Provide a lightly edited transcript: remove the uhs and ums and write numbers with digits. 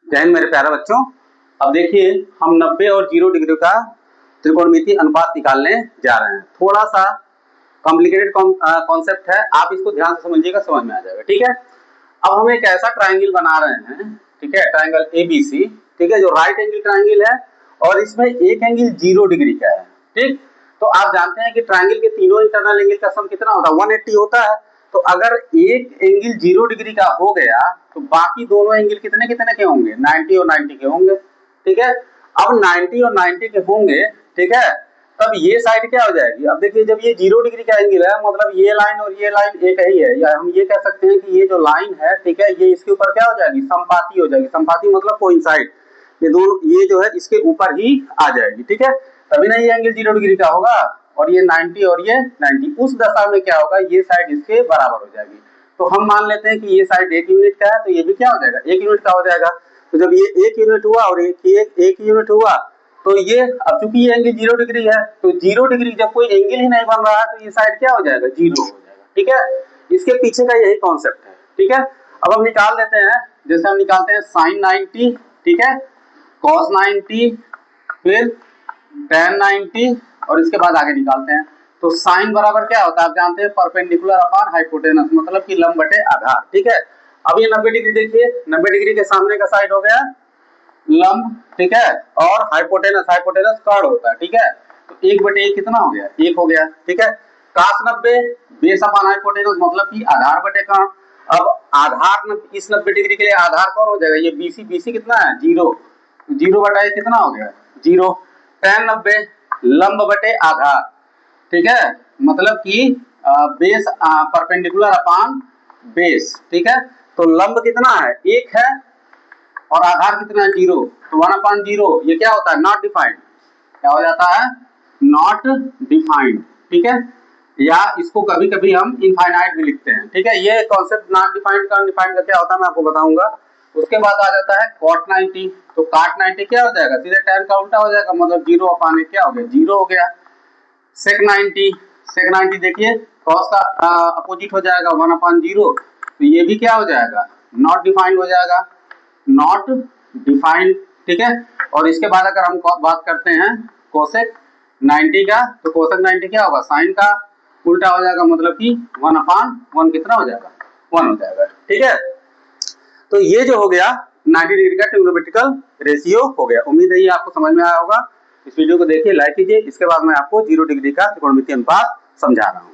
जय हिंद मेरे प्यारे बच्चों। अब देखिए हम 90 और 0 डिग्री का त्रिकोणमितीय अनुपात निकालने जा रहे हैं। थोड़ा सा कॉम्प्लिकेटेड कॉन्सेप्ट है, आप इसको ध्यान से समझिएगा, समझ में आ जाएगा। ठीक है, अब हम एक ऐसा ट्राइंगल बना रहे हैं, ठीक है, ट्राइंगल ABC, ठीक है, जो राइट एंगल ट्राइंगल है और इसमें एक एंगल 0 डिग्री का है। ठीक, तो आप जानते हैं कि ट्राइंगल के तीनों इंटरनल एंगल का सम कितना होता है, 180 होता है। तो अगर एक एंगल 0 डिग्री का हो गया तो बाकी दोनों एंगल कितने कितने के होंगे, 90 और 90 के होंगे। ठीक है, अब 90 और 90 के होंगे, ठीक है, तब ये साइड क्या हो जाएगी। अब देखिए जब ये 0 डिग्री का एंगल है, मतलब ये लाइन और ये लाइन एक ही है, या हम ये कह सकते हैं कि ये जो लाइन है, ठीक है, ये इसके ऊपर क्या हो जाएगी, समपाती हो जाएगी। समपाती मतलब कोइंसाइड, ये दोनों ये जो है इसके ऊपर ही आ जाएगी। ठीक है, तभी ना ये एंगल 0 डिग्री का होगा, और ये 90 और ये 90, उस दशा में क्या होगा, ये साइड इसके बराबर हो जाएगी। तो हम मान लेते हैं कि ये साइड 1 यूनिट का है, तो ये भी क्या हो जाएगा, 1 यूनिट का हो जाएगा। तो जब ये 1 यूनिट हुआ और एक यूनिट हुआ, तो ये अब चूंकि ये एंगल 0 डिग्री है, तो 0 डिग्री जब कोई एंगल ही नहीं बन रहा है तो ये साइड क्या हो जाएगा, 0 हो जाएगा। ठीक है, इसके पीछे का यही कॉन्सेप्ट है। ठीक है, अब हम निकाल देते हैं, जैसे हम निकालते हैं sin 90, ठीक है, cos 90, फिर tan 90, और इसके बाद आगे निकालते हैं। तो साइन बराबर क्या होता है, आप जानते हैं, परपेंडिकुलर अपॉन हाइपोटेनस, मतलब कि लंब बटे आधार। ठीक है, अब ये 90 डिग्री देखिए, 90 डिग्री के सामने का साइड हो गया लंब, ठीक है, और हाइपोटेनस, हाइपोटेनस कर्ण होता है। ठीक है, तो 1/1 कितना हो गया, 1 हो गया। ठीक है, cos 90 बेस अपॉन हाइपोटेनस, मतलब कि आधार बटे कर्ण। अब आधार इस 90 डिग्री के लिए आधार कौन हो जाएगा, ये BC, BC कितना है, 0, 0/1 कितना हो गया, 0। tan 90 लंब बटे आधार, ठीक है, मतलब कि बेस परपेंडिकुलर अपॉन बेस। ठीक है, तो लंब कितना है, 1 है, और आधार कितना है, 0, तो 1/0, ये क्या होता है, नॉट डिफाइंड, क्या हो जाता है, नॉट डिफाइंड। ठीक है, या इसको कभी कभी हम इनफाइनाइट भी लिखते हैं। ठीक है, ये कॉन्सेप्ट नॉट डिफाइंड का अनडिफाइंड का क्या होता है मैं आपको बताऊंगा। उसके बाद आ जाता है cot 90, तो cot 90 क्या हो जाएगा, सीधे tan का उल्टा हो जाएगा, मतलब 0/1 क्या हो गया, 0 हो गया। sec 90, sec 90 देखिए cos का अपोजिट हो जाएगा, 1/0, तो ये भी क्या हो जाएगा, नॉट डिफाइंड हो जाएगा, नॉट डिफाइंड। ठीक है, और इसके बाद अगर हम बात करते हैं cosec 90 का, तो cosec 90 क्या होगा, साइन का उल्टा हो जाएगा, मतलब कि 1/1 कितना हो जाएगा, 1 हो जाएगा। ठीक है, तो ये जो हो गया 90 डिग्री का ट्रिग्नोमेट्रिकल रेशियो हो गया। उम्मीद है ये आपको समझ में आया होगा। इस वीडियो को देखिए, लाइक कीजिए। इसके बाद मैं आपको 0 डिग्री का त्रिकोणमितीय अनुपात समझा रहा हूँ।